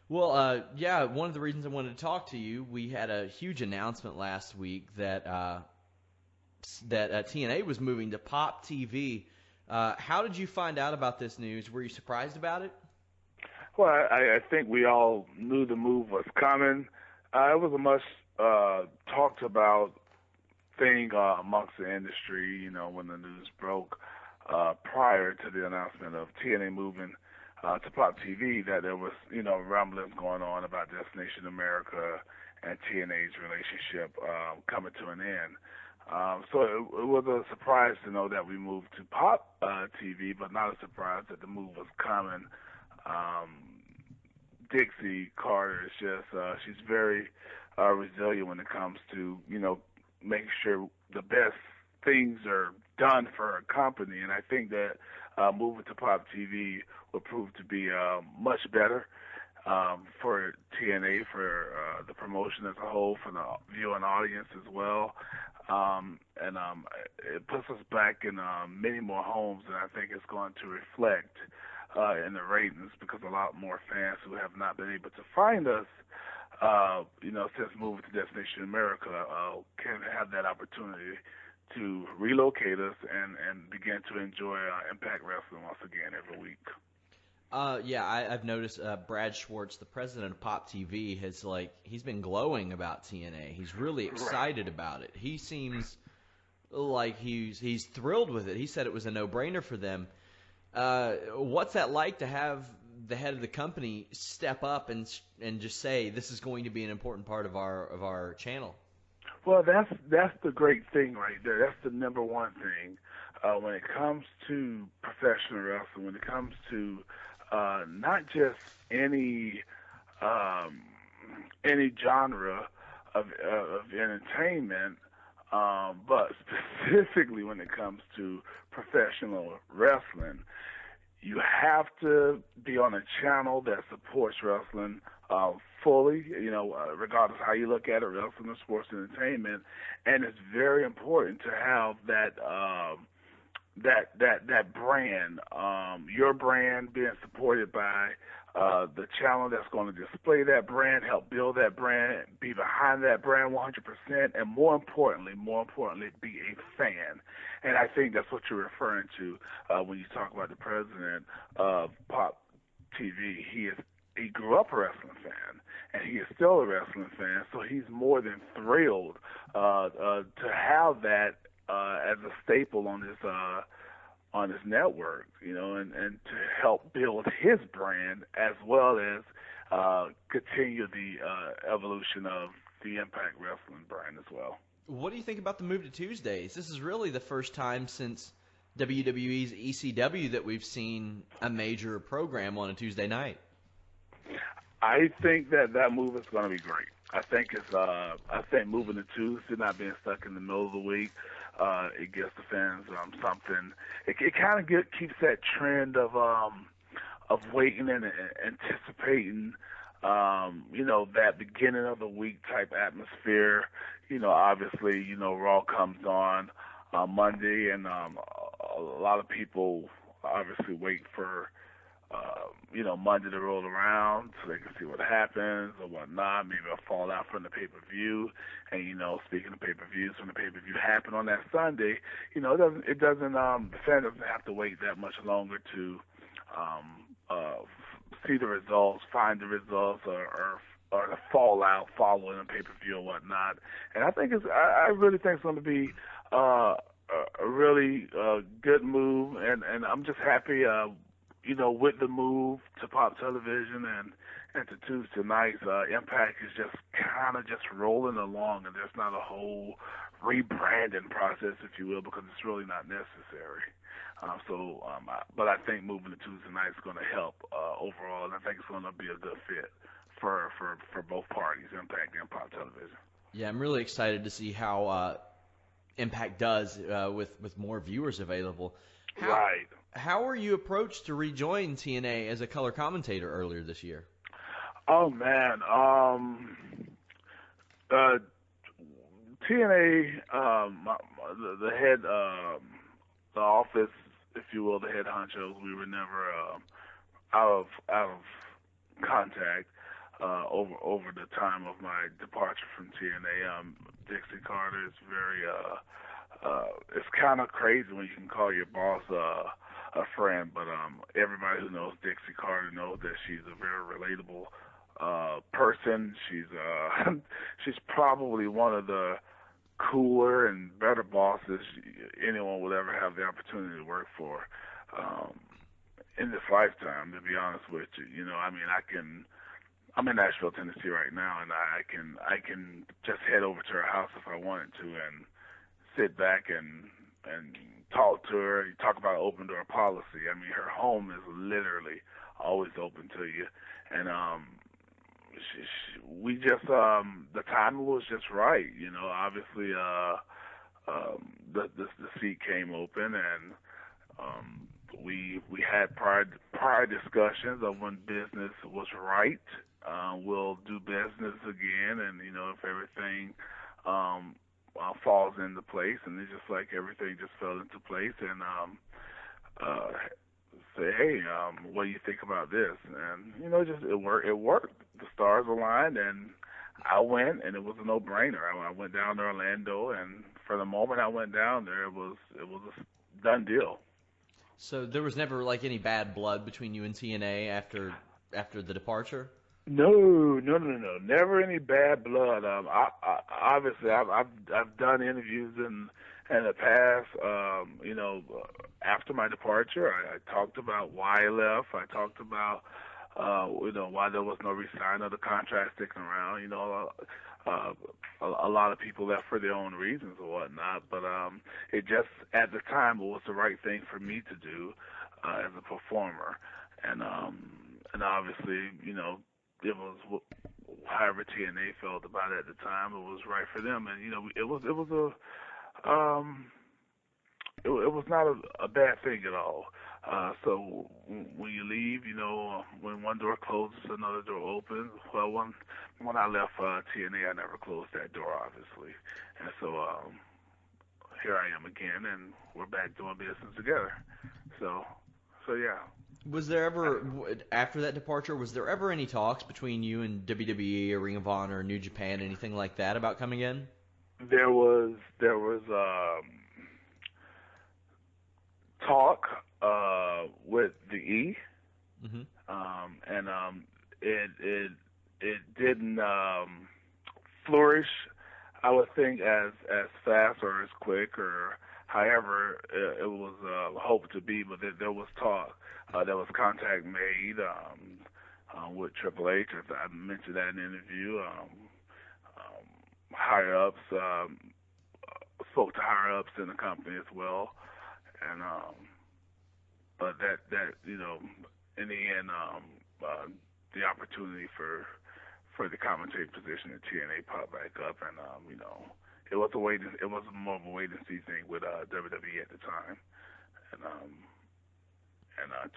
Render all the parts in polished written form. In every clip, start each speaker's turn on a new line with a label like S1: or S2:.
S1: Well, yeah, one of the reasons I wanted to talk to you, we had a huge announcement last week that TNA was moving to Pop TV. How did you find out about this news? Were you surprised about it?
S2: Well, I think we all knew the move was coming. It was a much talked about thing amongst the industry, when the news broke prior to the announcement of TNA moving to Pop TV, that there was, rumblings going on about Destination America and TNA's relationship coming to an end. So it was a surprise to know that we moved to Pop TV, but not a surprise that the move was coming. Dixie Carter is just, she's very resilient when it comes to, making sure the best things are done for her company. And I think that moving to Pop TV will prove to be much better for TNA, for the promotion as a whole, for the viewing audience as well. It puts us back in many more homes, and I think it's going to reflect in the ratings, because a lot more fans who have not been able to find us, since moving to Destination America, can have that opportunity to relocate us and begin to enjoy Impact Wrestling once again every week.
S1: Yeah, I've noticed Brad Schwartz, the president of Pop TV, he's been glowing about TNA. He's really excited about it. He seems like he's thrilled with it. He said it was a no-brainer for them. What's that like to have the head of the company step up and just say this is going to be an important part of our channel?
S2: Well, that's the great thing right there. That's the number one thing when it comes to professional wrestling. When it comes to not just any genre of entertainment, but specifically when it comes to professional wrestling, you have to be on a channel that supports wrestling fully, regardless of how you look at it, wrestling or sports entertainment. And it's very important to have that brand, your brand being supported by the channel that's going to display that brand, help build that brand, be behind that brand 100%, and more importantly, be a fan. And I think that's what you're referring to when you talk about the president of Pop TV. He grew up a wrestling fan, and he is still a wrestling fan, so he's more than thrilled to have that as a staple on his network, and to help build his brand as well as continue the evolution of the Impact Wrestling brand as well.
S1: What do you think about the move to Tuesdays? This is really the first time since WWE's ECW that we've seen a major program on a Tuesday night.
S2: I think that move is going to be great. I think moving to Tuesday, not being stuck in the middle of the week, it gives the fans something. It kind of keeps that trend of waiting and anticipating, that beginning of the week type atmosphere. Obviously, Raw comes on Monday, and a lot of people obviously wait for Monday to roll around so they can see what happens or whatnot. Maybe a fallout from the pay-per-view. And, speaking of pay-per-views, when the pay-per-view happen on that Sunday, the fan doesn't have to wait that much longer to see the results, find the results, or the fallout following the pay-per-view or whatnot. And I really think it's going to be a really good move, and I'm just happy with the move to Pop Television and to Tuesday nights, Impact is just kind of just rolling along, and there's not a whole rebranding process, if you will, because it's really not necessary. But I think moving to Tuesday nights is going to help overall, and I think it's going to be a good fit for both parties, Impact and Pop Television.
S1: Yeah, I'm really excited to see how Impact does with more viewers available.
S2: Right.
S1: How were you approached to rejoin TNA as a color commentator earlier this year?
S2: Oh, man. TNA, the head, the office, if you will, the head honchos, we were never out of contact. over the time of my departure from TNA. Dixie Carter is very it's kind of crazy when you can call your boss a friend, but everybody who knows Dixie Carter knows that she's a very relatable person. She's probably one of the cooler and better bosses anyone would ever have the opportunity to work for in this lifetime, to be honest with you. You know, I mean, I'm in Nashville, Tennessee right now, and I can just head over to her house if I wanted to and sit back and talk to her. You talk about open door policy. I mean, her home is literally always open to you, and we just the timing was just right. You know, obviously the seat came open, and we had prior discussions of when business was right. We'll do business again, and you know, if everything falls into place, and it's just like everything just fell into place, and say, hey, what do you think about this? And you know, just it worked. The stars aligned, and I went, and it was a no-brainer. I went down to Orlando, and for the moment I went down there, it was a done deal.
S1: So there was never like any bad blood between you and TNA after the departure?
S2: No, never any bad blood. Obviously, I've done interviews in the past. You know, after my departure, I talked about why I left. I talked about you know, why there was no re-sign of the contract sticking around. You know, a lot of people left for their own reasons or whatnot. But it just at the time it was the right thing for me to do as a performer, and obviously, you know, it was however TNA felt about it at the time. It was right for them, and you know, it was not a bad thing at all. So when you leave, you know, when one door closes, another door opens. Well, when I left TNA, I never closed that door, obviously, and so here I am again, and we're back doing business together. So yeah.
S1: Was there ever, after that departure, was there ever any talks between you and WWE or Ring of Honor or New Japan, anything like that, about coming in?
S2: There was talk with the E, and it didn't flourish, I would think, as fast or as quick or however it was hoped to be, but there was talk. There was contact made with Triple H, as I mentioned that in the interview. Higher ups spoke to higher ups in the company as well, and but that you know, in the end, the opportunity for the commentating position at TNA popped back up, and you know, it was more of a wait and see thing with WWE at the time, and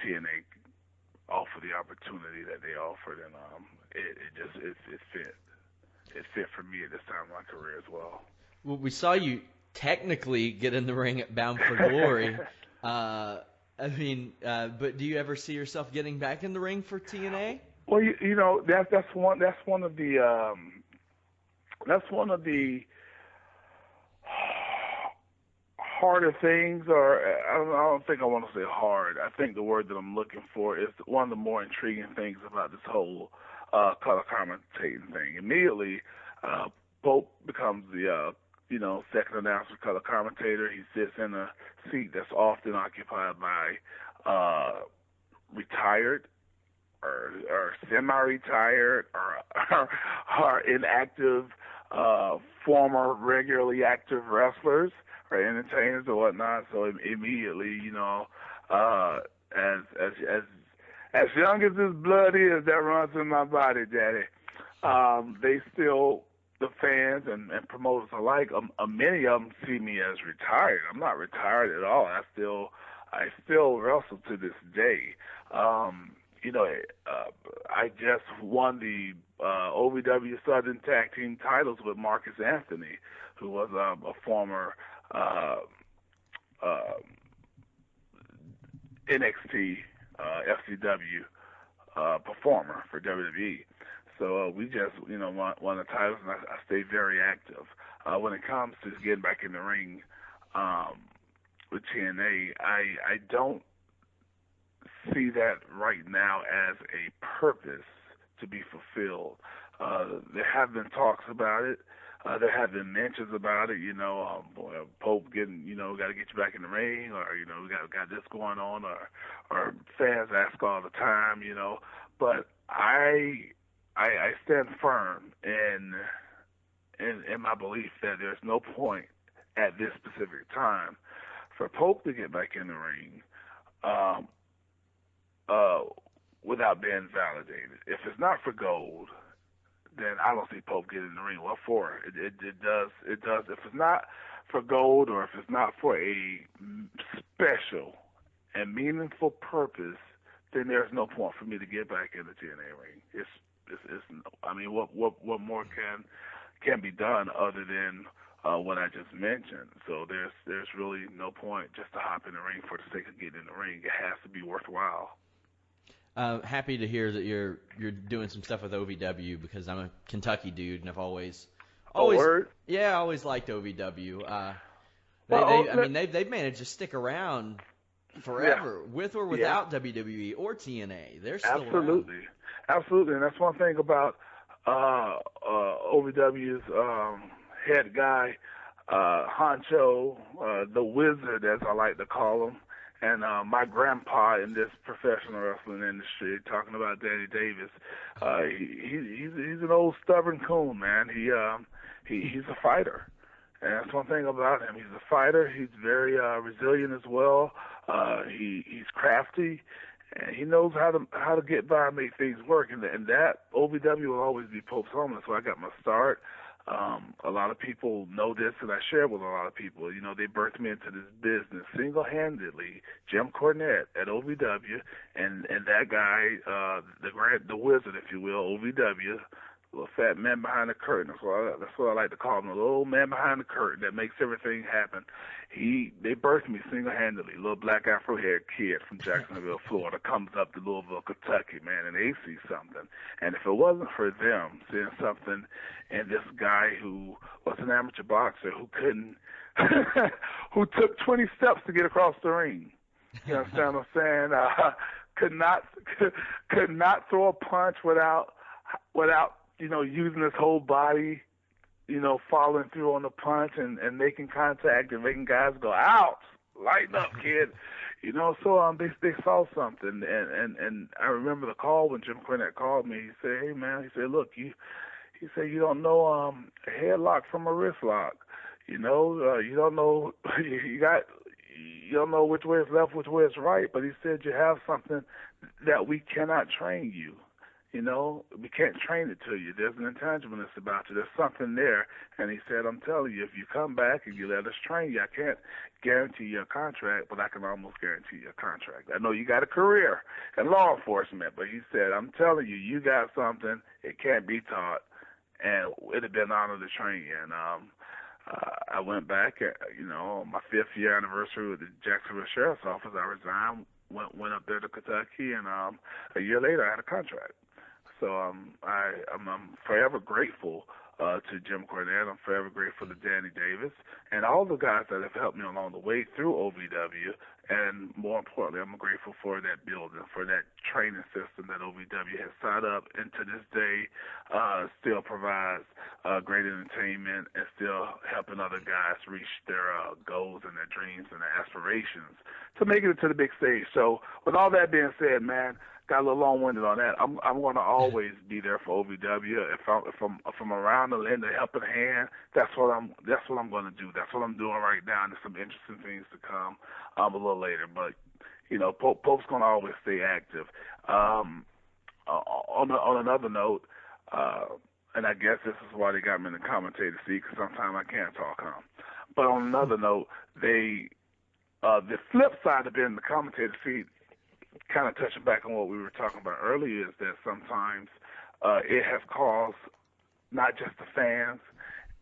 S2: TNA offered the opportunity that they offered, and it fit for me at this time in my career as well.
S1: Well, we saw you technically get in the ring at Bound for Glory. I mean, but do you ever see yourself getting back in the ring for TNA?
S2: Well, you know, that's one of the harder things, or I don't think I want to say hard. I think the word that I'm looking for is one of the more intriguing things about this whole color commentating thing. Immediately, Pope becomes the you know, second announcer, color commentator. He sits in a seat that's often occupied by retired or semi-retired or inactive former regularly active wrestlers or entertainers or whatnot. So immediately, you know, as young as this blood is that runs in my body, Daddy, they still, the fans and promoters alike, many of them see me as retired. I'm not retired at all. I still wrestle to this day. You know, I just won the OVW Southern Tag Team titles with Marcus Anthony, who was a former NXT FCW performer for WWE. So we just, won the titles, and I stay very active. When it comes to getting back in the ring with TNA, I don't see that right now as a purpose to be fulfilled. There have been talks about it. There have been mentions about it, Pope getting, got to get you back in the ring, or, we got this going on, or fans ask all the time, But I stand firm in my belief that there's no point at this specific time for Pope to get back in the ring without being validated. If it's not for gold, then I don't see Pope getting in the ring. What for? It does. If it's not for gold, or if it's not for a special and meaningful purpose, then there's no point for me to get back in the TNA ring. It's I mean, what more can be done other than what I just mentioned? So there's really no point just to hop in the ring for the sake of getting in the ring. It has to be worthwhile.
S1: Happy to hear that you're doing some stuff with OVW, because I'm a Kentucky dude, and I've always liked OVW. They've managed to stick around forever, with or without WWE or TNA. They're still around.
S2: Absolutely, and that's one thing about OVW's head guy, Honcho, the Wizard, as I like to call him. And my grandpa in this professional wrestling industry, talking about Danny Davis, he's an old stubborn coon, man. He's a fighter, and that's one thing about him. He's a fighter. He's very resilient as well. He's crafty, and he knows how to get by and make things work. And that OVW will always be Pope's home. That's where I got my start. A lot of people know this, and I share with a lot of people. They birthed me into this business single-handedly. Jim Cornette at OVW, and that guy, the Wizard, if you will, OVW, little fat man behind the curtain. That's what I like to call him, a little man behind the curtain that makes everything happen. They birthed me single-handedly. Little black Afro-haired kid from Jacksonville, Florida, comes up to Louisville, Kentucky, man, and they see something. And if it wasn't for them seeing something in this guy who was an amateur boxer who couldn't, who took 20 steps to get across the ring, you understand what I'm saying? Could not throw a punch without using his whole body, following through on the punch and making contact and making guys go, ouch, lighten up, kid. So they saw something, and I remember the call when Jim Cornette called me. He said, hey, man, he said, look, you don't know a headlock from a wrist lock. You don't know, you don't know which way is left, which way is right, but he said you have something that we cannot train you. We can't train it to you. There's an intangibleness about you. There's something there. And he said, I'm telling you, if you come back and you let us train you, I can't guarantee you a contract, but I can almost guarantee you a contract. I know you got a career in law enforcement, but he said, I'm telling you, you got something. It can't be taught. And it'd have been an honor to train you. And I went back, on my 5th year anniversary with the Jacksonville Sheriff's Office. I resigned, went up there to Kentucky, and a year later I had a contract. So I'm forever grateful to Jim Cornette. I'm forever grateful to Danny Davis and all the guys that have helped me along the way through OVW. And more importantly, I'm grateful for that building, for that training system that OVW has set up, and to this day still provides great entertainment and still helping other guys reach their goals and their dreams and their aspirations to make it to the big stage. So with all that being said, man, got a little long-winded on that. I'm going to always be there for OVW. If I'm around to lend a helping hand, that's what I'm going to do. That's what I'm doing right now. And there's some interesting things to come a little later. But Pope's going to always stay active. On another note, and I guess this is why they got me in the commentator seat, because sometimes I can't talk. But on another note, the flip side of being in the commentator seat, kind of touching back on what we were talking about earlier, is that sometimes it has caused not just the fans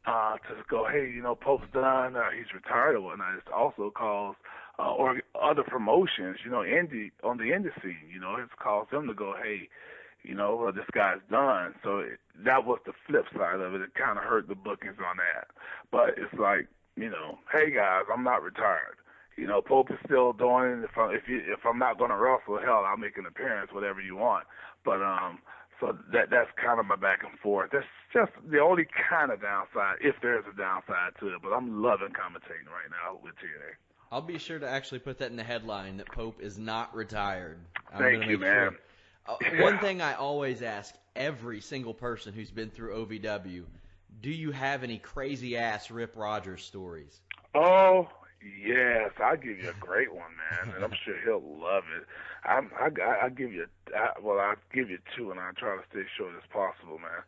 S2: to go, hey, Pope's done, he's retired or whatnot. It's also caused or other promotions, on the indie scene, it's caused them to go, hey, this guy's done. So that was the flip side of it. It kind of hurt the bookings on that. But it's like, hey guys, I'm not retired. Pope is still doing it. If I'm not going to wrestle, hell, I'll make an appearance, whatever you want. But so that's kind of my back and forth. That's just the only kind of downside, if there's a downside to it. But I'm loving commentating right now with TNA.
S1: I'll be sure to actually put that in the headline that Pope is not retired.
S2: Thank you, man.
S1: Sure. One thing I always ask every single person who's been through OVW, do you have any crazy-ass Rip Rogers stories?
S2: Oh, yes. I'll give you a great one, man, and I'm sure he'll love it. I'll give you two, and I'll try to stay short as possible, man.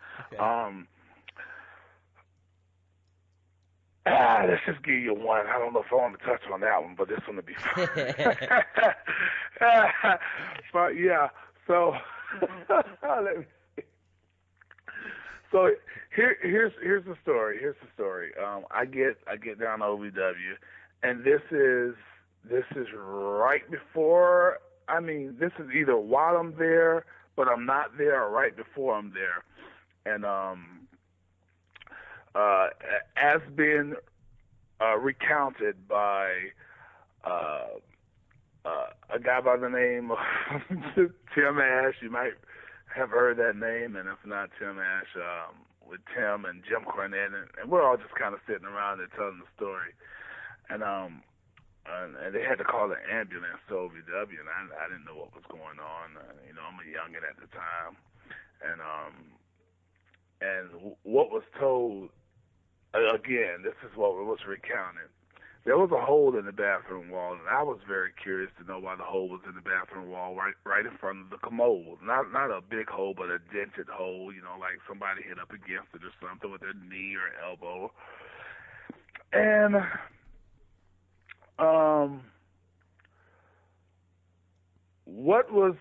S2: Okay. Let's just give you one. I don't know if I want to touch on that one, but this one will be fun. But, yeah. So, let me see. So here's the story. I get down to OVW, and this is right before. I mean, this is either while I'm there, but I'm not there, or right before I'm there, and as been recounted by a guy by the name of Tim Ash. You might have heard that name, and if not, Tim Ash, with Tim and Jim Cornette, and we're all just kind of sitting around and telling the story, and they had to call an ambulance to OVW, and I didn't know what was going on. I'm a youngin' at the time, and what was told, again, this is what was recounted. There was a hole in the bathroom wall, and I was very curious to know why the hole was in the bathroom wall right in front of the commode. Not a big hole, but a dented hole, like somebody hit up against it or something with their knee or elbow. And what was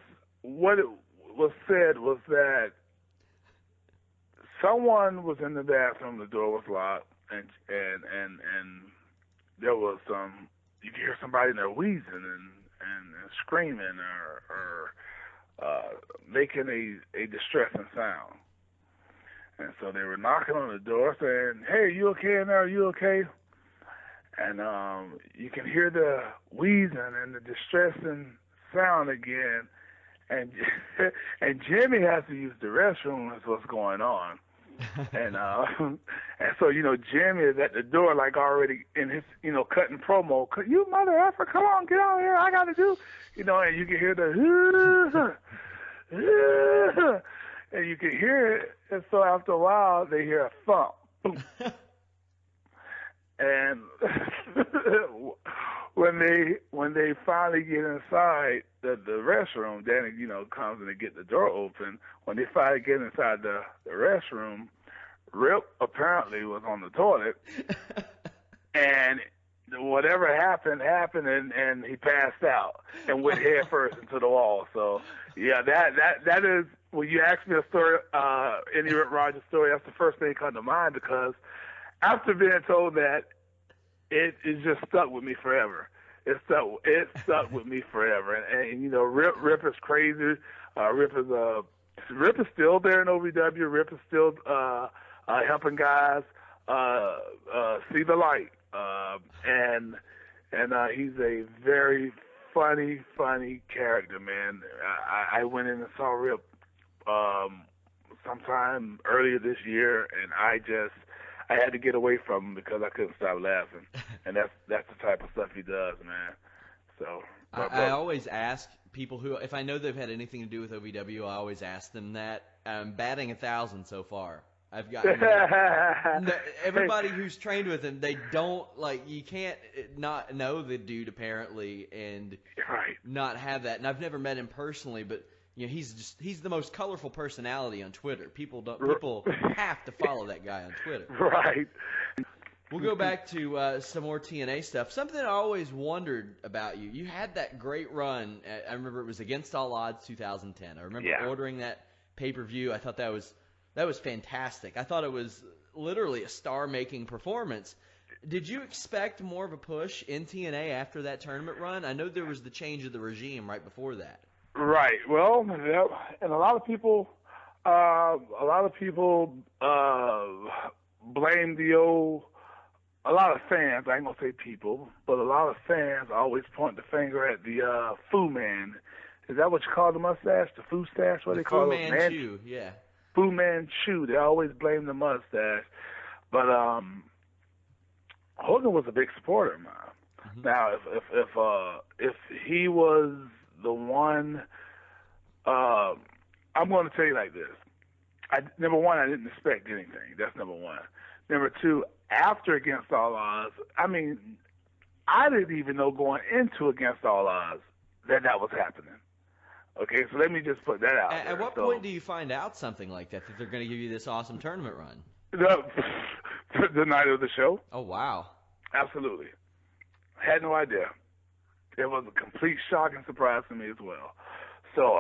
S2: said was that someone was in the bathroom, the door was locked, and there was you could hear somebody in there wheezing and screaming or making a distressing sound. And so they were knocking on the door saying, "Hey, you okay in there? Are you okay?" And you can hear the wheezing and the distressing sound again. And Jimmy has to use the restroom. That's what's going on. And so Jimmy is at the door, like already in his cutting promo. You mother effer, come on, get out here! I got to do, and you can hear the and you can hear it. And so after a while, they hear a thump, boom. And when they finally get inside the restroom, Danny comes in to get the door open. When they finally get inside the restroom, Rip apparently was on the toilet, and whatever happened, and he passed out and went head first into the wall. So yeah, that is, when you ask me a story, any Rip Rogers story, that's the first thing that comes to mind, because after being told that, it just stuck with me forever. It stuck with me forever. And Rip is crazy. Rip is still there in OVW. Rip is still helping guys see the light. And he's a very funny character, man. I went in and saw Rip sometime earlier this year, and I had to get away from him because I couldn't stop laughing. And that's the type of stuff he does, man. So
S1: I always ask people who, if I know they've had anything to do with OVW, I always ask them that. I'm batting 1,000 so far. I've got everybody who's trained with him. They don't, you can't not know the dude apparently and not have that. And I've never met him personally, but he's the most colorful personality on Twitter. People have to follow that guy on Twitter.
S2: Right.
S1: We'll go back to some more TNA stuff. Something I always wondered about you. You had that great run. I remember it was Against All Odds 2010. I remember ordering that pay-per-view. I thought that was fantastic. I thought it was literally a star-making performance. Did you expect more of a push in TNA after that tournament run? I know there was the change of the regime right before that.
S2: Right. Well, yeah, and a lot of people blame the old. A lot of fans, I ain't gonna say people, but a lot of fans always point the finger at the Fu Man. Is that what you call the mustache? The Fu stash? What do they call it?
S1: Fu Manchu, yeah.
S2: Fu Manchu. They always blame the mustache. But Hogan was a big supporter of mine. Mm-hmm. Now, if he was the one, I'm going to tell you like this. Number one, I didn't expect anything. That's number one. Number two, after Against All Odds, I mean, I didn't even know going into Against All Odds that was happening. Okay, so let me just put that out there.
S1: At what point do you find out something like that they're going to give you this awesome tournament run?
S2: The night of the show.
S1: Oh, wow.
S2: Absolutely. Had no idea. It was a complete shock and surprise to me as well. So,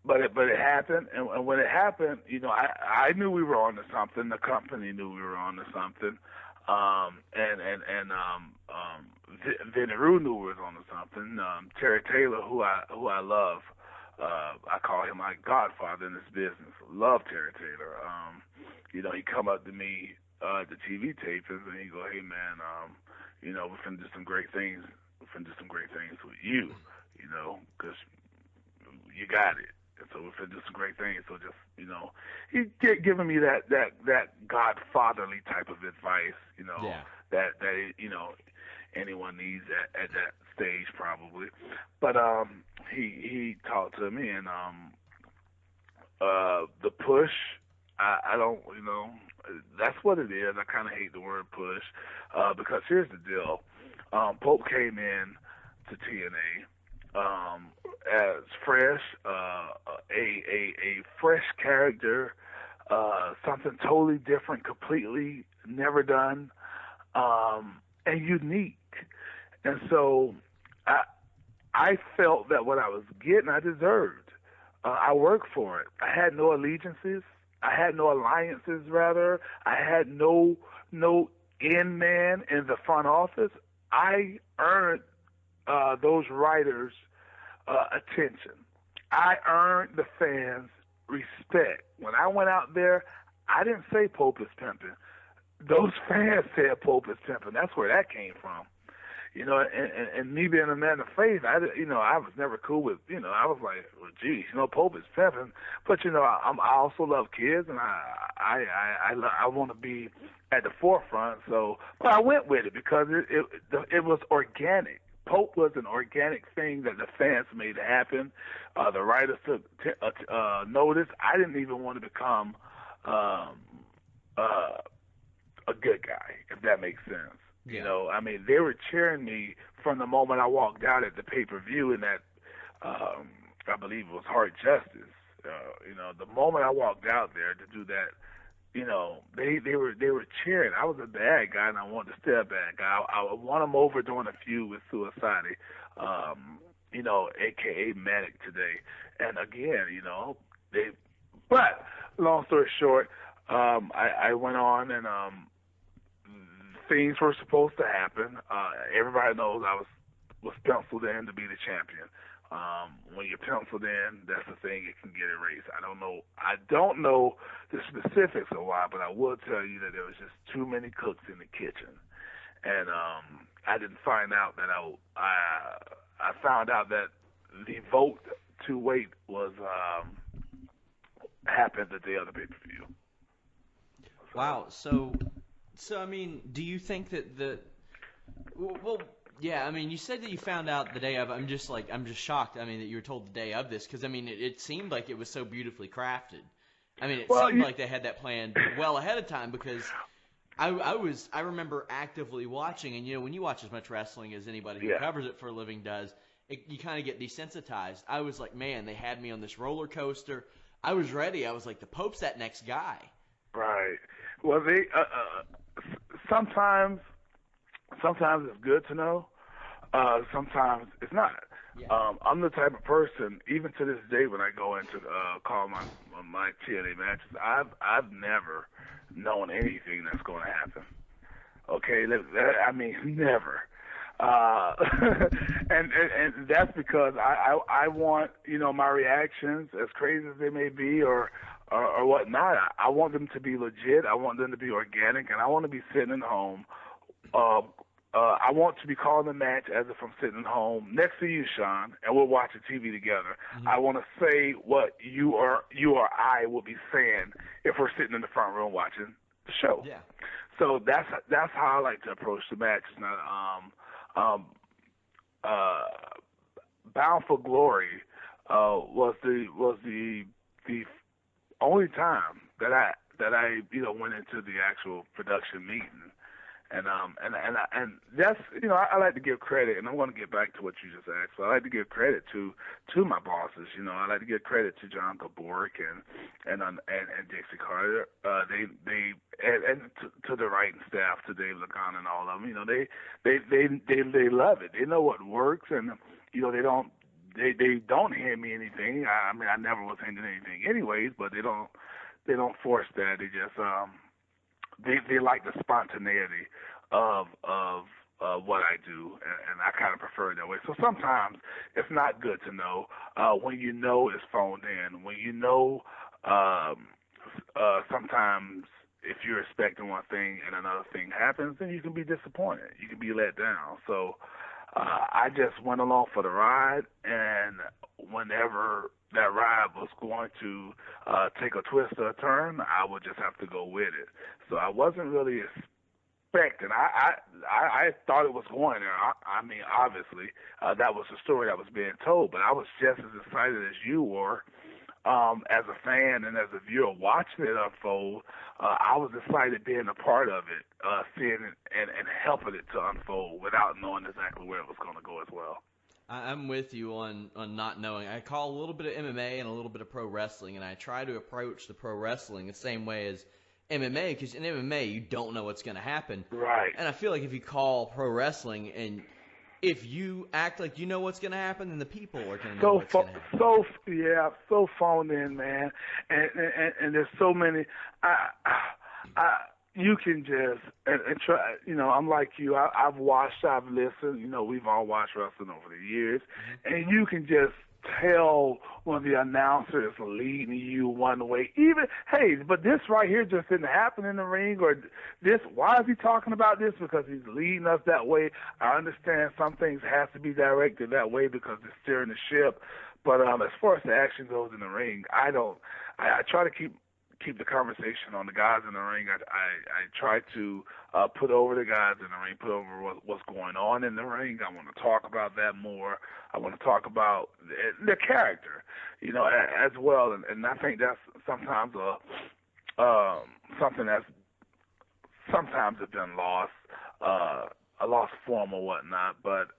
S2: but it happened, and when it happened, you know, I knew we were on to something. The company knew we were on to something. Dinero knew we was on to something. Terry Taylor, who I love, I call him my godfather in this business. Love Terry Taylor. You know, he come up to me at the TV tapings and he go, "Hey man, you know, we're finna do some great things. We're finna do some great things with you, you know, because you got it. And so we're finna do some great things." So just, you know, he giving me that godfatherly type of advice, you know, that you know anyone needs at that stage probably. But he talked to me, and the push, I don't, you know, that's what it is. I kind of hate the word push because here's the deal. Pope came in to TNA as fresh, a fresh character, something totally different, completely never done, and unique. And so I felt that what I was getting, I deserved. I worked for it. I had no allegiances. I had no alliances, rather. I had no in man in the front office. I earned those writers' attention. I earned the fans' respect. When I went out there, I didn't say Pope is pimping. Those fans said Pope is pimping. That's where that came from. You know, and me being a man of faith, I was never cool with, you know, I was like, well, geez, you know, Pope is pimping. But, you know, I also love kids, and I want to be at the forefront. So, but I went with it because it was organic. Pope was an organic thing that the fans made happen. The writers took notice. I didn't even want to become a good guy, if that makes sense. Yeah. You know, I mean, they were cheering me from the moment I walked out at the pay-per-view in that, I believe it was Hard Justice. You know, the moment I walked out there to do that, you know, they were cheering. I was a bad guy, and I wanted to stay a bad guy. I won them over during a feud with Suicide, you know, a.k.a. Manic today. And again, you know, but long story short, I went on and things were supposed to happen. Everybody knows I was penciled in to be the champion. When you're penciled in, that's the thing, it can get erased. I don't know the specifics of why, but I will tell you that there was just too many cooks in the kitchen. And I didn't find out that I found out that the vote to wait was happened the day of the pay-per-view.
S1: Wow, so I mean, do you think that well, yeah, I mean, you said that you found out the day of. I'm just shocked. I mean, that you were told the day of this, because I mean, it seemed like it was so beautifully crafted. I mean, it seemed like they had that planned well ahead of time, because I remember actively watching, and you know, when you watch as much wrestling as anybody who covers it for a living does, you kind of get desensitized. I was like, man, they had me on this roller coaster. I was ready. I was like, the Pope's that next guy.
S2: Right. Well, they sometimes it's good to know. Sometimes it's not. Yeah. I'm the type of person, even to this day, when I go into call my TNA matches, I've never known anything that's going to happen. Okay, I mean, never. And that's because I want, my reactions, as crazy as they may be or whatnot, I want them to be legit. I want them to be organic, and I want to be sitting at home. I want to be calling the match as if I'm sitting at home next to you, Sean, and we're watching TV together. Mm-hmm. I want to say what you or I will be saying if we're sitting in the front room watching the show.
S1: Yeah.
S2: So that's how I like to approach the match. Now, Bound for Glory was the only time that I went into the actual production meeting. And that's, I like to give credit, and I'm going to get back to what you just asked. So I like to give credit to my bosses. I like to give credit to John Burke and Dixie Carter. And to the writing staff, to Dave Lagana and all of them. They love it. They know what works, and they don't hand me anything. I mean, I never was handed anything anyways, but they don't force that. They just They like the spontaneity of what I do, and I kind of prefer it that way. So sometimes it's not good to know when it's phoned in. When sometimes if you're expecting one thing and another thing happens, then you can be disappointed. You can be let down. So I just went along for the ride, and whenever that ride was going to take a twist or a turn, I would just have to go with it. So I wasn't really expecting. I thought it was going there. I mean, obviously, that was the story that was being told, but I was just as excited as you were. As a fan and as a viewer watching it unfold, I was excited being a part of it, seeing it and helping it to unfold without knowing exactly where it was going to go as well.
S1: I'm with you on not knowing. I call a little bit of MMA and a little bit of pro wrestling, and I try to approach the pro wrestling the same way as MMA, because in MMA you don't know what's going to happen.
S2: Right.
S1: And I feel like if you call pro wrestling and if you act like you know what's going to happen, then the people are going to know what's going to happen.
S2: So phoned in, man. And there's so many. You can just and try. I'm like you. I've watched. I've listened. We've all watched wrestling over the years, and you can just tell when the announcer is leading you one way. Even, hey, but this right here just didn't happen in the ring, or this, why is he talking about this? Because he's leading us that way. I understand some things have to be directed that way because it's steering the ship. But as far as the action goes in the ring, I try to keep the conversation on the guys in the ring. I try to put over the guys in the ring, put over what's going on in the ring. I want to talk about that more. I want to talk about the character, as well. And I think that's sometimes something that's sometimes it's been lost, a lost form or whatnot. But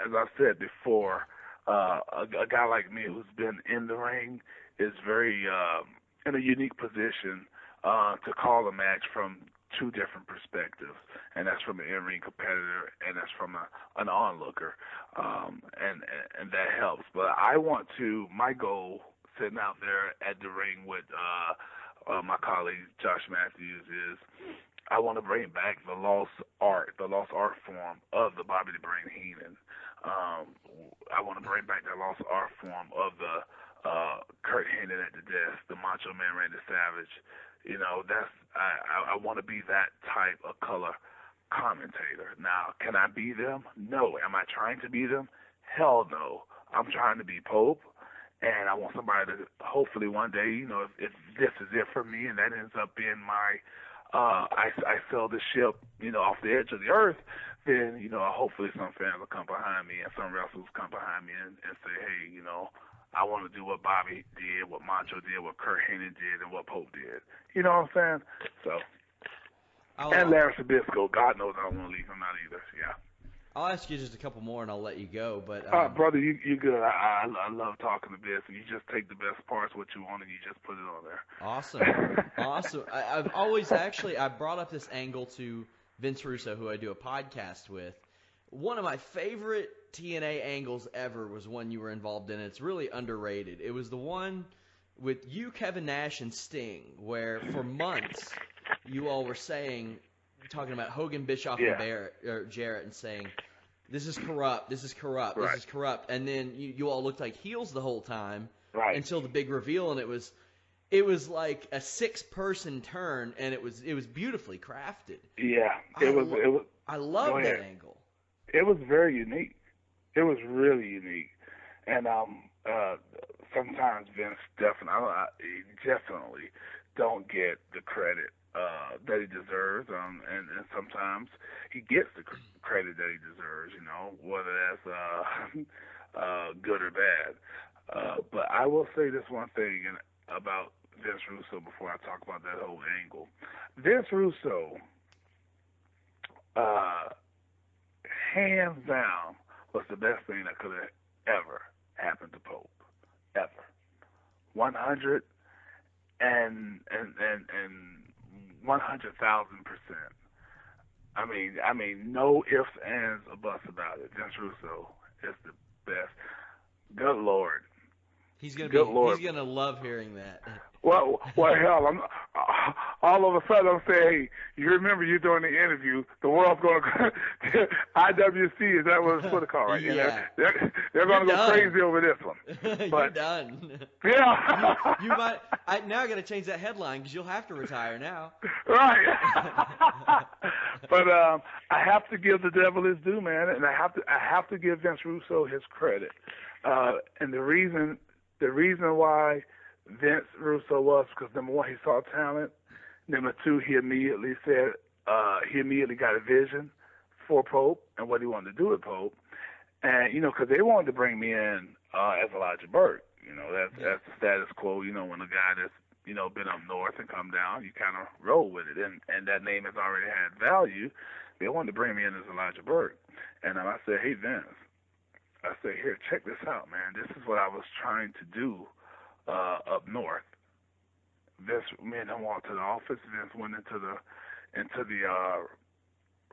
S2: as I said before, a guy like me who's been in the ring is very in a unique position to call a match from two different perspectives, and that's from an in-ring competitor, and that's from an onlooker, and that helps. But my goal sitting out there at the ring with my colleague Josh Matthews is I want to bring back the lost art form of the Bobby the Brain Heenan. I want to bring back the lost art form of the Kurt Hennig at the desk, the Macho Man Randy Savage. I want to be that type of color commentator. Now, can I be them? No. Am I trying to be them? Hell no. I'm trying to be Pope, and I want somebody to hopefully one day, if this is it for me, and that ends up being my I sell the ship, off the edge of the earth, then, hopefully some fans will come behind me and some wrestlers come behind me and say, hey, I want to do what Bobby did, what Macho did, what Kurt Hennig did, and what Pope did. You know what I'm saying? So, and Larry Sabisco, God knows I don't want to leave him out either. Yeah.
S1: I'll ask you just a couple more and I'll let you go. But
S2: brother, you good. I love talking to this, and you just take the best parts, what you want, and you just put it on there.
S1: Awesome. I've always I brought up this angle to Vince Russo, who I do a podcast with. One of my favorite TNA angles ever was one you were involved in. It's really underrated. It was the one with you, Kevin Nash, and Sting, where for months you all were talking about Hogan, Bischoff, and Jarrett, and saying, this is corrupt, this is corrupt,
S2: Right.
S1: this is corrupt. And then you all looked like heels the whole time
S2: Right.
S1: until the big reveal, and it was like a 6-person turn, and it was beautifully crafted.
S2: Yeah, it was.
S1: I love that angle.
S2: It was very unique. It was really unique, and sometimes Vince definitely don't get the credit that he deserves, and sometimes he gets the credit that he deserves. You know, whether that's good or bad. But I will say this one thing about Vince Russo before I talk about that whole angle. Vince Russo, hands down, was the best thing that could have ever happened to Pope, ever. 100 and 100,000%. I mean, no ifs, ands, or buts about it. Vince Russo is the best. Good Lord.
S1: He's gonna love hearing that.
S2: Well, hell, all of a sudden I'm saying, hey, you remember you doing the interview, the world's going to IWC, is that what it's called, right?
S1: Yeah.
S2: They're going to go crazy over this one. But,
S1: You're done.
S2: Yeah.
S1: you might. Now I got to change that headline because you'll have to retire now.
S2: Right. But I have to give the devil his due, man, and I have to give Vince Russo his credit. And the reason why Vince Russo was because, number one, he saw talent. Number two, he immediately got a vision for Pope and what he wanted to do with Pope. And, because they wanted to bring me in as Elijah Burke. That's the status quo. When a guy that's, been up north and come down, you kind of roll with it. And that name has already had value. They wanted to bring me in as Elijah Burke. And I said, hey, Vince, I said, here, check this out, man. This is what I was trying to do up north. Vince, me and him walked to the office. Vince went into the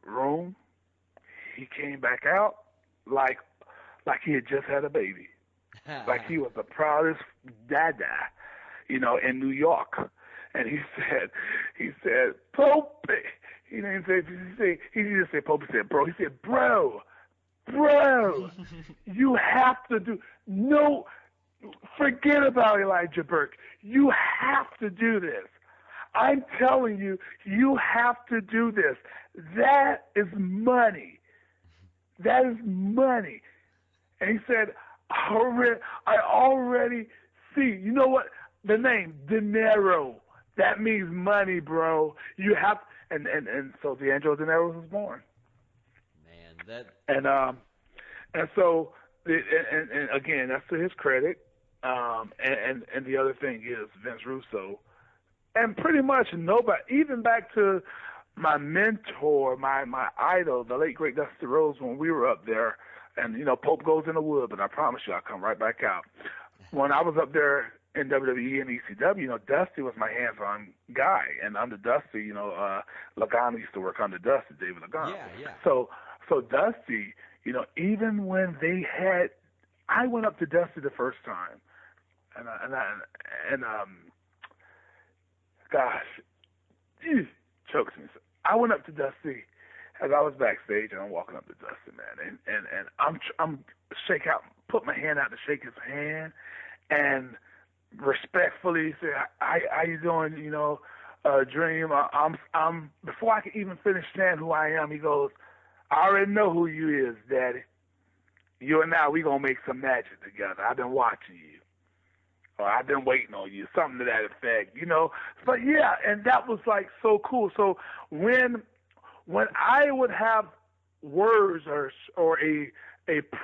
S2: room. He came back out like he had just had a baby, like he was the proudest dada, in New York. And he said, Pope. He didn't say. He didn't say Pope. He said, bro. He said, bro, you have to do no. Forget about Elijah Burke. You have to do this. I'm telling you, you have to do this. That is money. That is money. And he said, I already see. You know what? The name, Dinero. That means money, bro. You have, and so D'Angelo Dinero was born.
S1: Man, that.
S2: And so, and again, that's to his credit. And the other thing is Vince Russo, and pretty much nobody, even back to my mentor, my idol, the late great Dusty Rhodes, when we were up there, and Pope goes in the wood, but I promise you I'll come right back out. When I was up there in WWE and ECW, Dusty was my hands-on guy, and under Dusty, Lagana used to work under Dusty, David Lagana.
S1: Yeah.
S2: So Dusty, even when they had, I went up to Dusty the first time. And gosh, chokes me. I went up to Dusty as I was backstage, and I'm walking up to Dusty, man, and I'm shake out, put my hand out to shake his hand, and respectfully say, "How you doing?" Dream. I'm before I can even finish saying who I am, he goes, "I already know who you is, Daddy. You and I, we gonna make some magic together. I've been watching you. Or I've been waiting on you," something to that effect, But yeah, and that was like so cool. So when I would have words or a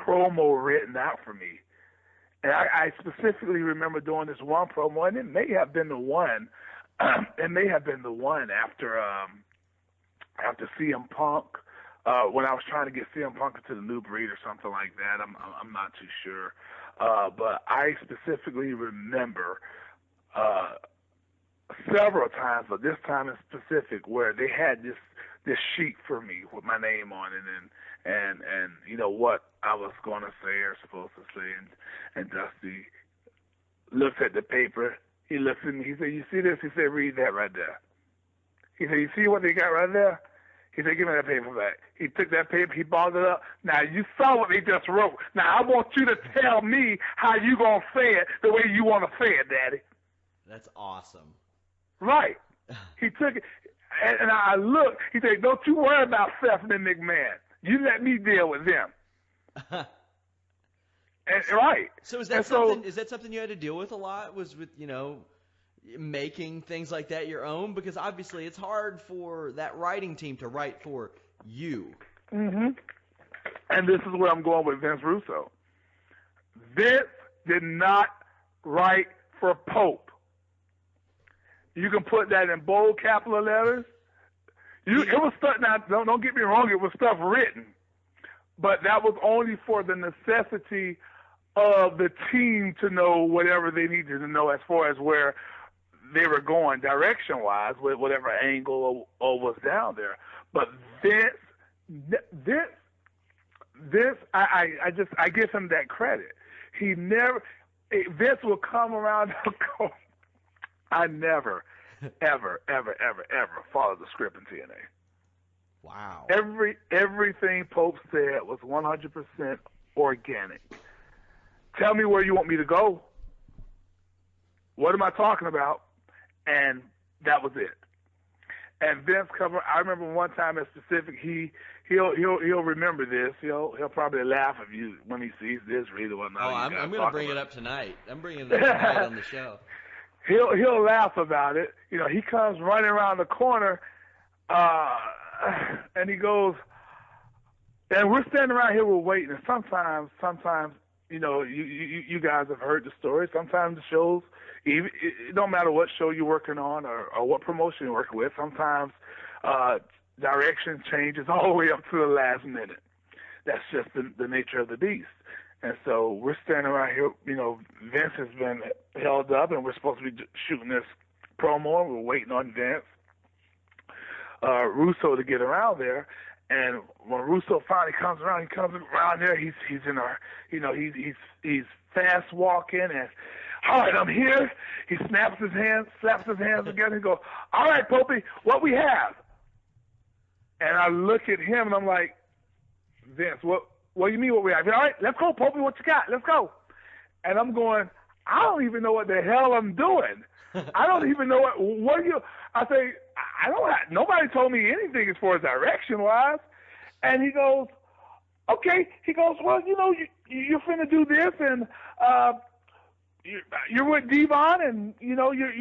S2: promo written out for me, and I specifically remember doing this one promo, and it may have been the one. It may have been the one after CM Punk. When I was trying to get CM Punk into the New Breed or something like that, I'm not too sure. But I specifically remember several times, but this time in specific, where they had this sheet for me with my name on it and what I was going to say or supposed to say. And Dusty looks at the paper. He looks at me. He said, "You see this?" He said, "Read that right there." He said, "You see what they got right there?" He said, give me that paper back. He took that paper, he balled it up. Now, you saw what they just wrote. Now, I want you to tell me how you going to say it the way you want to say it, Daddy.
S1: That's awesome.
S2: Right. He took it, and I looked. He said, don't you worry about Stephanie McMahon. You let me deal with them. Right.
S1: So is that something you had to deal with a lot? Was with, making things like that your own? Because obviously it's hard for that writing team to write for you.
S2: Mm-hmm. And this is where I'm going with Vince Russo. Vince did not write for Pope. You can put that in bold capital letters. It was stuff. Now, don't get me wrong. It was stuff written, but that was only for the necessity of the team to know whatever they needed to know as far as where they were going direction-wise with whatever angle or was down there. But Vince, I give him that credit. Vince will come around and go, I never, ever, ever, ever, ever followed the script in TNA.
S1: Wow.
S2: Everything Pope said was 100% organic. Tell me where you want me to go. What am I talking about? And that was it. And Vince I remember one time in specific, he'll remember this. He'll probably laugh when he sees this, read it, whatnot.
S1: Oh, I'm going to bring it up tonight. I'm bringing it up tonight on the show.
S2: He'll laugh about it. He comes running around the corner, and he goes, and we're standing around here, we're waiting. And sometimes, you guys have heard the story. Sometimes the shows, it don't matter what show you're working on or what promotion you're working with. Sometimes direction changes all the way up to the last minute. That's just the nature of the beast. And so we're standing around here. Vince has been held up, and we're supposed to be shooting this promo. And we're waiting on Vince, Russo to get around there. And when Russo finally comes around, there. He's in our, he's fast walking, and all right, I'm here. He slaps his hands together, and goes, all right, Popey, what we have? And I look at him, and I'm like, Vince, what do you mean what we have? All right, let's go, Popey, what you got? Let's go. And I'm going, I don't even know what the hell I'm doing. I don't even know what are you. I say, nobody told me anything as far as direction-wise. And he goes, okay. He goes, well, you're finna do this, and you're with Devon, and, you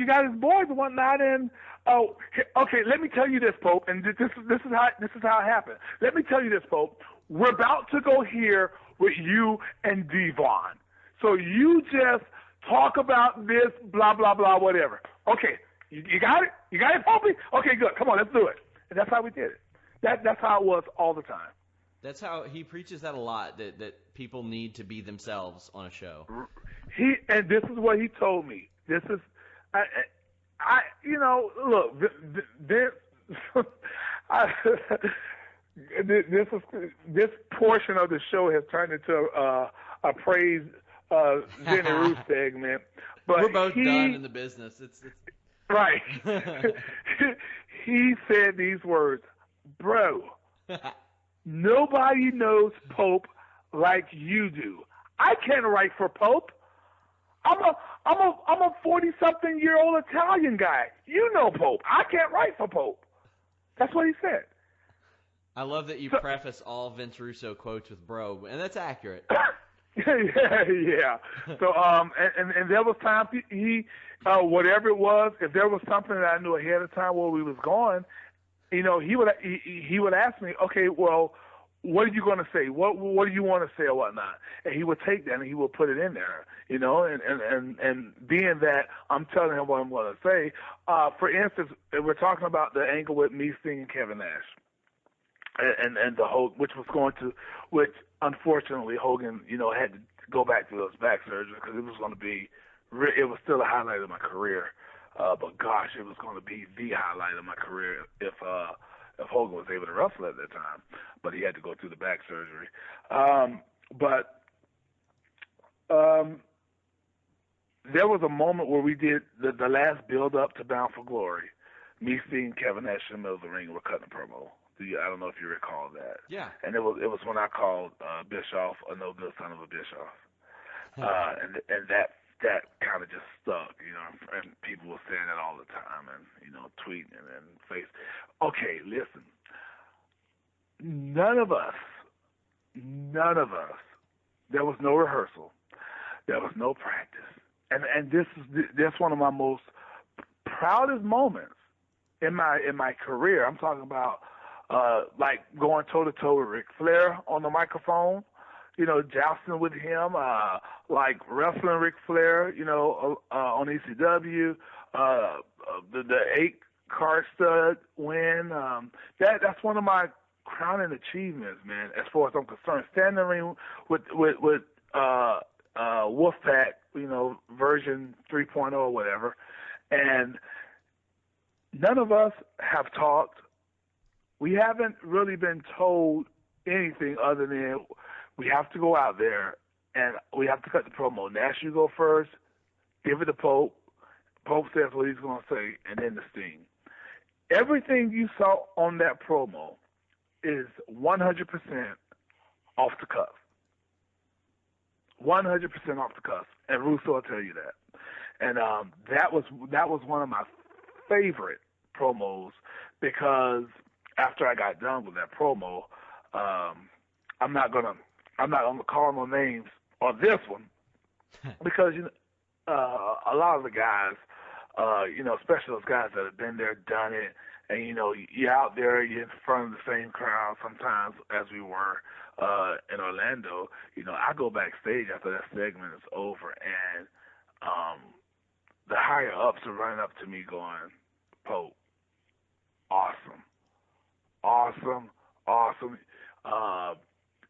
S2: got his boys and whatnot, and, okay, let me tell you this, Pope, and this is how it happened. Let me tell you this, Pope. We're about to go here with you and Devon. So you just talk about this, blah, blah, blah, whatever. Okay, you got it? You got it, Popey? Okay, good. Come on, let's do it. And that's how we did it. That's how it was all the time.
S1: That's how he preaches that a lot, that people need to be themselves on a show.
S2: And this is what he told me. This is, look, this portion of the show has turned into a praise Dinero segment. But
S1: we're both done in the business. It's
S2: right. He said these words, bro. Nobody knows Pope like you do. I can't write for Pope. I'm a 40-something-year-old Italian guy. You know Pope. I can't write for Pope. That's what he said.
S1: I love that you preface all Vince Russo quotes with bro, and that's accurate.
S2: yeah. So and there was times he whatever it was, if there was something that I knew ahead of time where we was going, he would ask me, okay, well, what are you going to say? What do you want to say or whatnot? And he would take that and he would put it in there, and being that I'm telling him what I'm going to say. For instance, we're talking about the angle with me singing Kevin Nash, and the whole, which unfortunately Hogan, had to go back to those back surgeries because it was going to be, it was still a highlight of my career. But gosh, it was going to be the highlight of my career if Hogan was able to wrestle at that time. But he had to go through the back surgery. There was a moment where we did the last build up to Bound for Glory. Me seeing Kevin Nash in the middle of the ring, we're cutting a promo. I don't know if you recall that.
S1: Yeah.
S2: And it was when I called Bischoff a no good son of a Bischoff. And that kind of just stuck, and people were saying that all the time, and tweeting and face. Okay, listen. None of us. There was no rehearsal. There was no practice, and this is one of my most proudest moments in my career. I'm talking about like going toe to toe with Ric Flair on the microphone. Jousting with him, like wrestling Ric Flair, on ECW, the 8-card stud win. That's one of my crowning achievements, man, as far as I'm concerned. Standing in the ring with Wolfpack, version 3.0 or whatever, and none of us have talked. We haven't really been told anything other than we have to go out there and we have to cut the promo. Nash, you go first, give it to Pope. Pope says what he's going to say, and then the Sting. Everything you saw on that promo is 100% off the cuff. 100% off the cuff, and Russo will tell you that. And that was one of my favorite promos, because after I got done with that promo, I'm not gonna call no names on this one, because a lot of the guys, especially those guys that have been there, done it, and you're out there, you're in front of the same crowd sometimes as we were in Orlando. I go backstage after that segment is over, and the higher ups are running up to me going, Pope, awesome.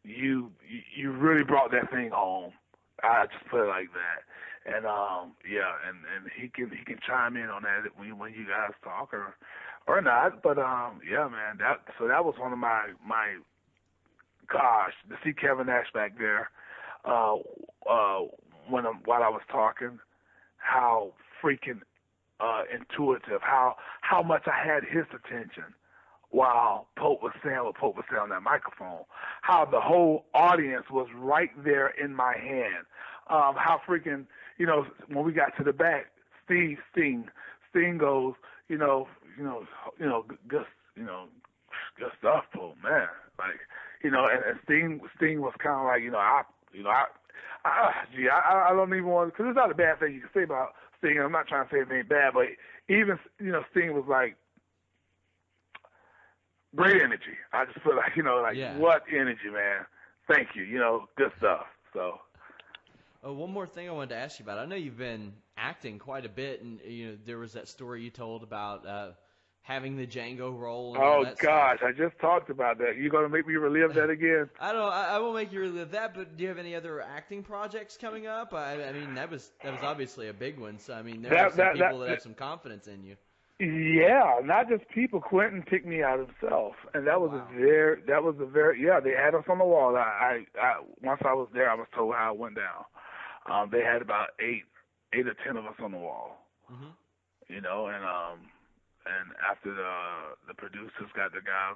S2: You really brought that thing home. I just put it like that. And and he can chime in on that when you guys talk or not. But yeah, man, that was one of my gosh, to see Kevin Nash back there while I was talking, how freaking intuitive, how much I had his attention while Pope was saying what Pope was saying on that microphone, how the whole audience was right there in my hand, how freaking, when we got to the back, Sting goes, good stuff, Pope, man, like, and Sting was kind of like, I don't even want, because it's not a bad thing you can say about Sting, and I'm not trying to say anything bad, but even, Sting was like, great energy. I just feel like,
S1: Yeah.
S2: What energy, man. Thank you. Good stuff. So.
S1: One more thing I wanted to ask you about. I know you've been acting quite a bit, and there was that story you told about having the Django role. And all that
S2: gosh,
S1: stuff.
S2: I just talked about that. You gonna make me relive that again?
S1: I won't make you relive that. But do you have any other acting projects coming up? I mean, that was obviously a big one. So I mean, there are some people that have some confidence in you.
S2: Yeah, not just people. Quentin picked me out himself, and that was a very they had us on the wall. I once I was there, I was told how it went down. They had about eight or 10 of us on the wall. Mm-hmm. And after the producers got the guys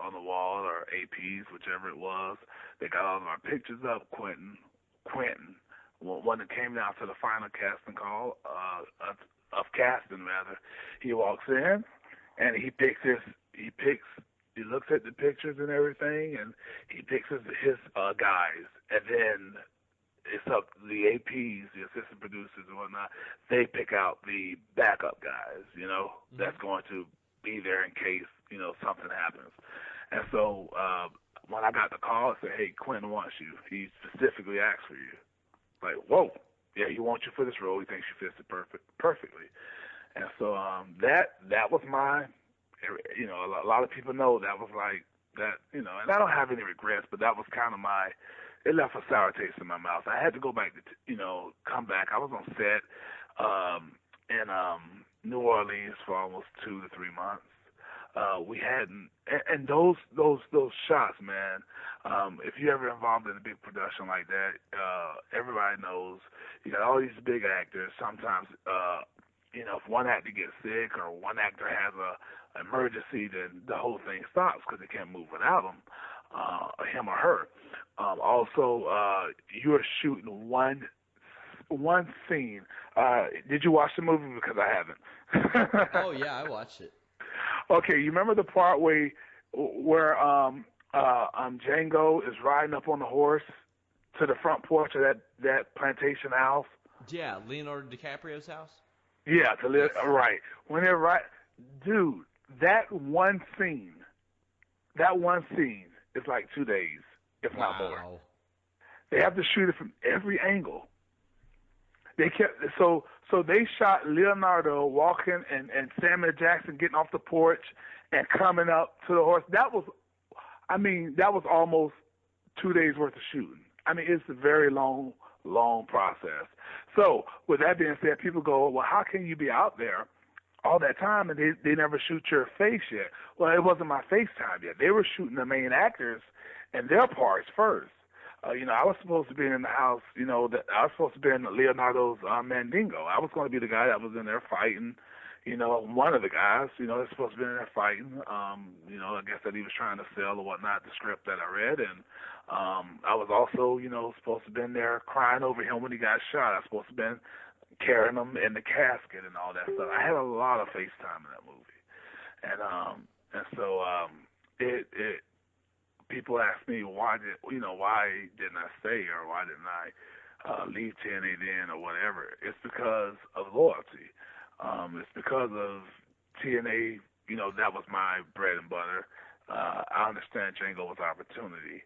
S2: on the wall, or APs, whichever it was, they got all of our pictures up. Quentin, when it came down to the final casting call, of casting rather, he walks in and he looks at the pictures and everything, and he picks his guys, and then it's up to the APs, the assistant producers and whatnot. They pick out the backup guys, mm-hmm. that's going to be there in case, something happens. And so when I got the call, I said, hey, Quentin wants you. He specifically asked for you. Like, whoa. Yeah, he wants you for this role. He thinks you fit it perfectly. And so that was my, a lot of people know that was like that, and I don't have any regrets, but that was kind of it left a sour taste in my mouth. I had to go back to, come back. I was on set in New Orleans for almost 2 to 3 months. We hadn't, and those shots, man. If you're ever involved in a big production like that, everybody knows you got all these big actors. Sometimes if one actor gets sick or one actor has a emergency, then the whole thing stops because they can't move without him or her. Also, you are shooting one scene. Did you watch the movie? Because I haven't.
S1: Oh yeah, I watched it.
S2: Okay, you remember the part where Django is riding up on the horse to the front porch of that plantation house?
S1: Yeah, Leonardo DiCaprio's house.
S2: Yeah, right. When they're right, dude, that one scene is like 2 days, if not more. They have to shoot it from every angle. They kept so they shot Leonardo walking and Samuel Jackson getting off the porch and coming up to the horse. That was almost 2 days worth of shooting. I mean, it's a very long process. So with that being said, people go, well, how can you be out there all that time and they never shoot your face yet? Well, it wasn't my face time yet. They were shooting the main actors and their parts first. I was supposed to be in the house, that I was supposed to be in Leonardo's Mandingo. I was going to be the guy that was in there fighting, one of the guys, that's supposed to be in there fighting. I guess that he was trying to sell or whatnot, the script that I read. And I was also, supposed to have been there crying over him when he got shot. I was supposed to have been carrying him in the casket and all that stuff. I had a lot of face time in that movie. And so people ask me why didn't I stay or why didn't I leave TNA then or whatever. It's because of loyalty. It's because of TNA. That was my bread and butter. I understand Django was opportunity.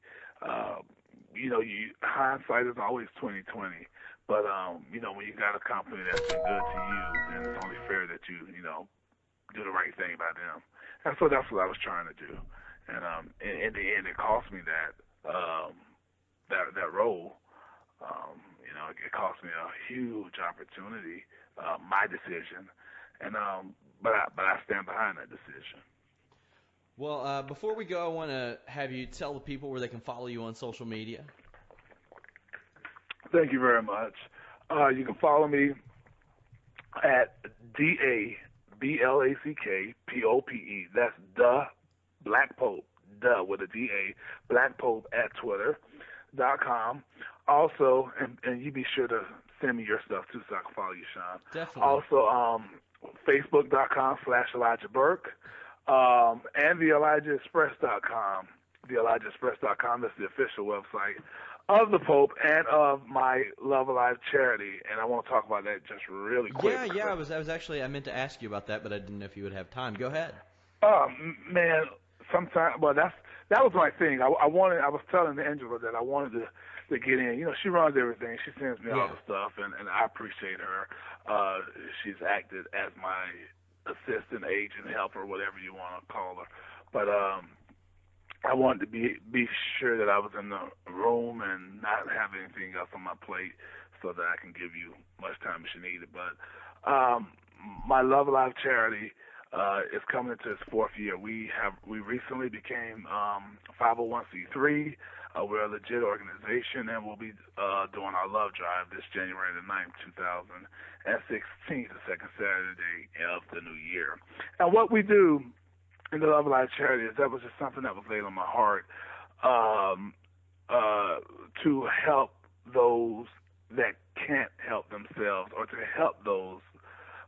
S2: Hindsight is always 20/20. But when you got a company that's been good to you, then it's only fair that you do the right thing by them. And so that's what I was trying to do. And in the end, it cost me that role. It cost me a huge opportunity, my decision, and but I stand behind that decision.
S1: Well, before we go, I want to have you tell the people where they can follow you on social media.
S2: Thank you very much. You can follow me at DABLACKPOPE. That's the Black Pope, with a DA, Black Pope at Twitter.com. Also, and you be sure to send me your stuff too so I can follow you, Sean.
S1: Definitely.
S2: Also, Facebook.com/Elijah Burke, and the ElijahExpress.com. The ElijahExpress.com, that's the official website of the Pope and of my Love Alive charity, and I want to talk about that just really quick.
S1: Yeah. I meant to ask you about that, but I didn't know if you would have time. Go ahead.
S2: Man, sometimes, well, that was my thing. I was telling Angela that I wanted to get in. She runs everything. She sends me all the stuff, and I appreciate her. She's acted as my assistant, agent, helper, whatever you want to call her. But I wanted to be sure that I was in the room and not have anything else on my plate so that I can give you much time as you need it. But my Love Alive charity is coming into its fourth year. We recently became 501c3. We're a legit organization, and we'll be doing our love drive this January the 9th, 2016, the second Saturday of the new year. And what we do in the Love Alive charity is that was just something that was laid on my heart to help those that can't help themselves, or to help those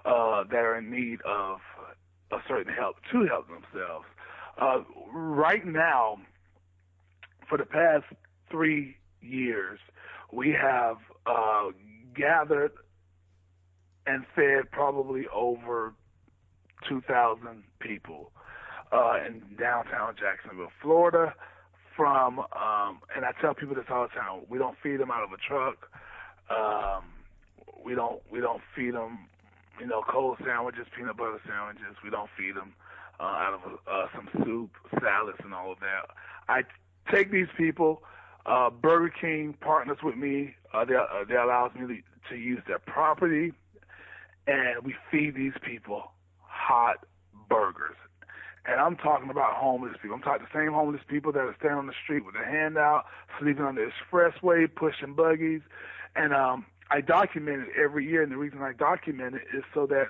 S2: that are in need of a certain help to help themselves. Right now, for the past 3 years, we have gathered and fed probably over 2,000 people in downtown Jacksonville, Florida. And I tell people this all the time: we don't feed them out of a truck. We don't feed them, cold sandwiches, peanut butter sandwiches. We don't feed them out of some soup, salads, and all of that. I take these people. Burger King partners with me. They allows me to use their property, and we feed these people hot burgers. And I'm talking about homeless people. I'm talking the same homeless people that are standing on the street with their hand out, sleeping on the expressway, pushing buggies. And I document it every year, and the reason I document it is so that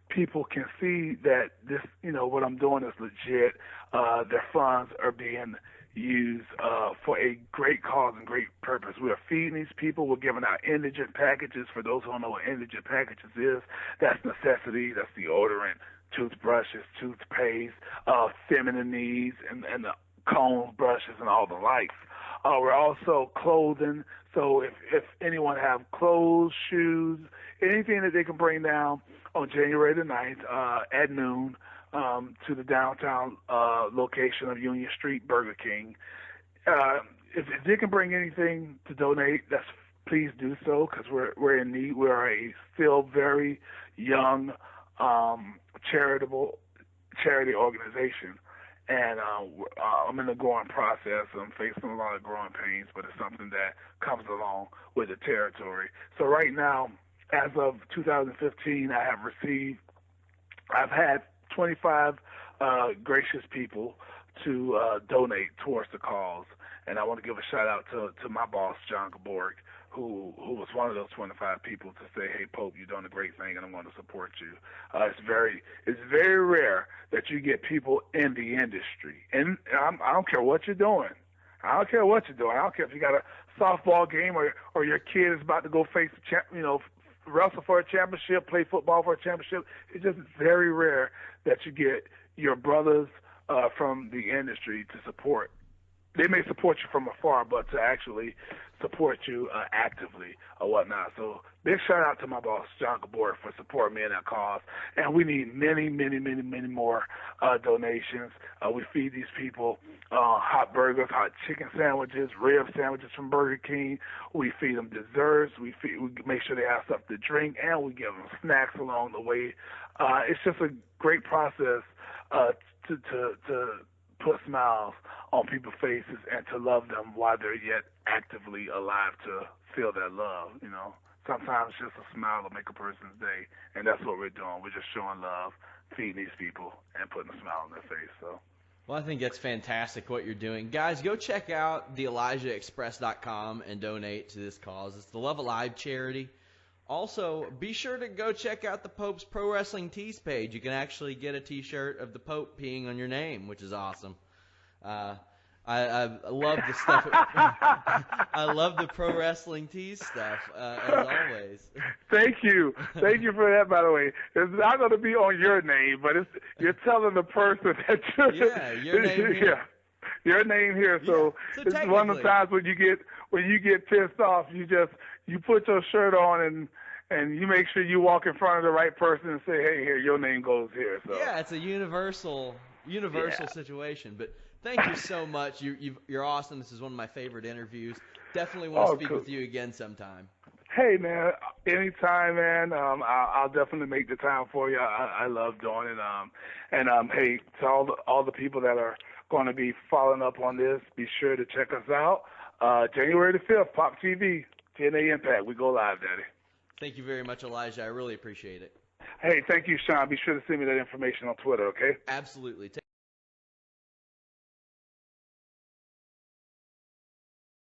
S2: people can see that this, what I'm doing is legit. Their funds are being used for a great cause and great purpose. We are feeding these people. We're giving out indigent packages. For those who don't know what indigent packages is, that's necessity. That's deodorant, toothbrushes, toothpaste, feminine needs, and the combs, brushes, and all the likes. We're also clothing. So if anyone have clothes, shoes, anything that they can bring down on January the 9th at noon to the downtown location of Union Street, Burger King. If they can bring anything to donate, please do so, because we're in need. We are a still very young charity organization. And I'm in the growing process. I'm facing a lot of growing pains, but it's something that comes along with the territory. So right now, as of 2015, I've had 25 gracious people to donate towards the cause. And I want to give a shout out to my boss, John Burke, who was one of those 25 people to say, "Hey, Pope, you're doing a great thing, and I'm going to support you." It's very rare that you get people in the industry, and I don't care what you're doing. I don't care what you're doing. I don't care if you got a softball game or your kid is about to go face wrestle for a championship, play football for a championship. It's just very rare that you get your brothers from the industry to support. They may support you from afar, but to actually support you actively or whatnot. So big shout out to my boss, John Burke, for supporting me in that cause. And we need many, many, many, many more donations. We feed these people hot burgers, hot chicken sandwiches, rib sandwiches from Burger King. We feed them desserts. We make sure they have stuff to drink, and we give them snacks along the way. It's just a great process to put smiles on people's faces and to love them while they're yet actively alive to feel that love. Sometimes just a smile will make a person's day, and that's what we're doing. We're just showing love, feeding these people, and putting a smile on their face. So.
S1: Well, I think that's fantastic what you're doing. Guys, go check out theelijahexpress.com and donate to this cause. It's the Love Alive charity. Also, be sure to go check out the Pope's Pro Wrestling Tees page. You can actually get a T-shirt of the Pope peeing on your name, which is awesome. I love the stuff. I love the Pro Wrestling Tees stuff, as always.
S2: Thank you for that. By the way, it's not going to be on your name, but you're telling the person that
S1: your name here.
S2: Your name here. So it's one of the times when you get pissed off, you put your shirt on and you make sure you walk in front of the right person and say, "Hey, here, your name goes here." So
S1: yeah, it's a universal situation. But thank you so much. You're awesome. This is one of my favorite interviews. Definitely want to speak with you again sometime.
S2: Hey, man, anytime, man. I'll definitely make the time for you. I love doing it. Hey, to all the people that are going to be following up on this, be sure to check us out. January the 5th, Pop TV, TNA Impact. We go live, Daddy.
S1: Thank you very much, Elijah. I really appreciate it.
S2: Hey, thank you, Sean. Be sure to send me that information on Twitter, okay?
S1: Absolutely.